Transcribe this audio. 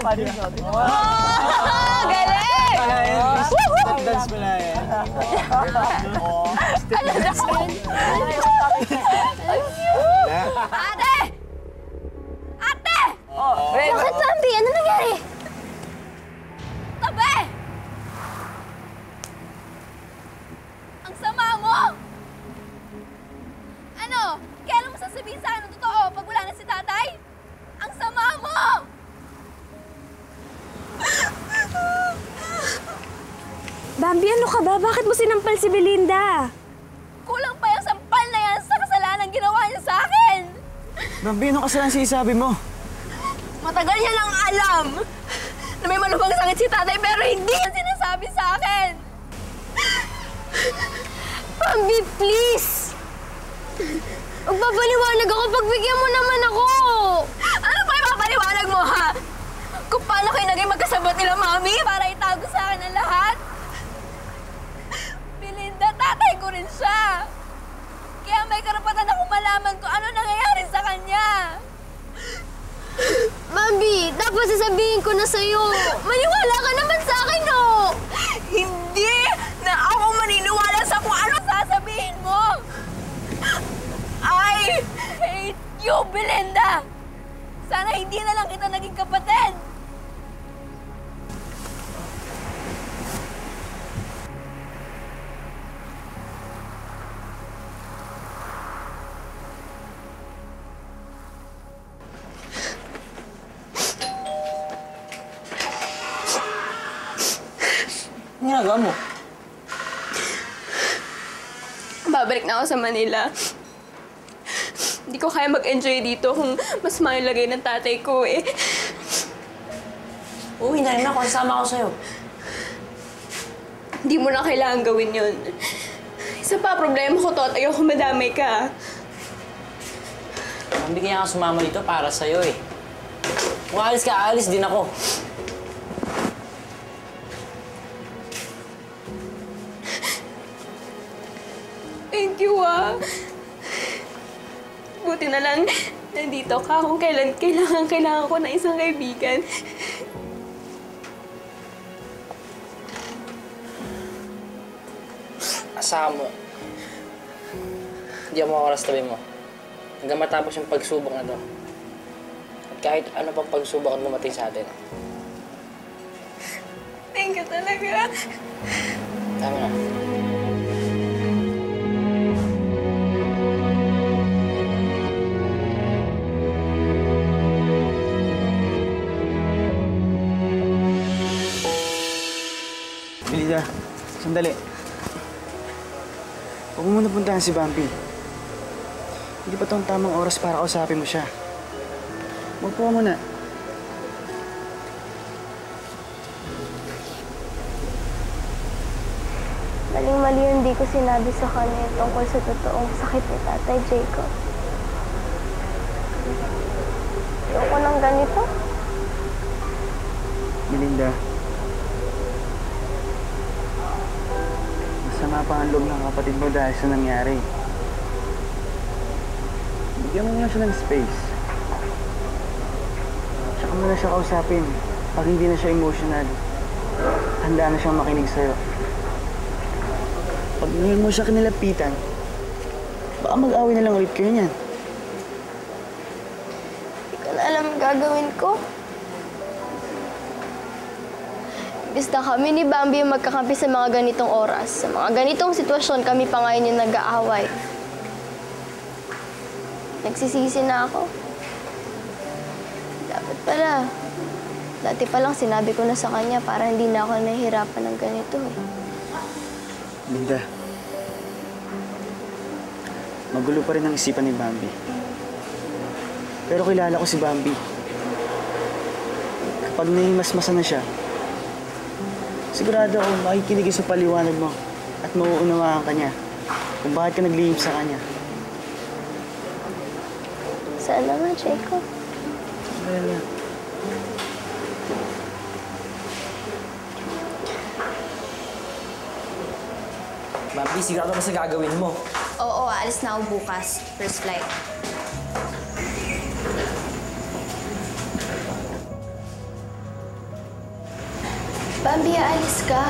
Galing! Dance mo na yan. Ate! Ate! Bakit, Bambi? Ano nangyari? Tabi! Ang sama mo! Ano? Kailan mo sasabihin sa akin ang totoo pag wala na si tatay? Ang sama mo! Bambi, ano ka ba? Bakit mo sinampal si Belinda? Kulang pa yung sampal na yan sa kasalanan ginawa niya sa akin! Bambi, ano kasalanan sinasabi mo? Matagal niya lang alam na may malubhang sakit si tatay pero hindi niya sinasabi sa akin! Bambi, please! Magpapaliwanag ako, pagbigyan mo naman ako! Ano pa ipapaliwanag mo, ha? Kung paano kayo naging magkasabot nila, Mami, para itago sa akin ang lahat? Belinda, tatay ko rin siya! Kaya may karapatan akong malaman kung ano nangyayari sa kanya! Bambi, dapat sasabihin ko na sa'yo. Maniwala ka naman sa akin, no? Hindi na ako maniniwala sa kung ano sasabihin mo! I hate you, Belinda! Sana hindi na lang kita naging kapatid! Ano ginagawa mo? Babalik na ako sa Manila. Hindi ko kaya mag-enjoy dito kung mas malagay ng tatay ko eh. Uwi na rin ako. Kasama ako sa'yo. Hindi mo na kailangan gawin yun. Isa pa, problema ko to at ayoko madamay ka. Bambi, kaya nga sumama dito para sa'yo eh. Kung alis ka, alis din ako. Thank you, ah. Buti na lang nandito ka kung kailan kailangan ko ng isang kaibigan. Asahan mo. Hindi ako makawalas tabi mo. Hanggang matapos yung pagsubok na to. At kahit ano pang pagsubok ang dumating sa atin. Thank you talaga. Tama na. Belinda, sandali. Huwag mo muna puntahan si Bambi. Hindi pa ito ang tamang oras para kausapin mo siya. Magpuha mo na. Maling-mali yung hindi ko sinabi sa kanya tungkol sa totoong sakit ni Tatay Jacob. Ayoko nang ganito. Belinda, masama pa ang loob ng kapatid mo dahil sa nangyari. Bigyan mo muna siya ng space. Tsaka mo na siya kausapin. Pag hindi na siya emotional, handa na siyang makinig sa'yo. Pag ngayon mo siya kinilapitan, baka mag-away na lang ulit kayo niyan. Hindi ko na alam ang gagawin ko. Imbis na kami ni Bambi yung magkakampi sa mga ganitong oras. Sa mga ganitong sitwasyon, kami pa ngayon yung nag-aaway. Nagsisisi na ako. Dapat pala, dati pa lang sinabi ko na sa kanya para hindi na ako nahihirapan ng ganito eh. Linda, magulo pa rin ang isipan ni Bambi. Pero kilala ko si Bambi. Kapag nahimasmasa na siya, sigurado akong makikinig sa paliwanag mo at mauunawaan ka niya kung bakit ka naglihim sa kanya. Sana nga, Jacob. Well, Bambi, sigurado ba sa gagawin mo? Oo, alis na ako bukas. First flight. Bambi, aalis ka.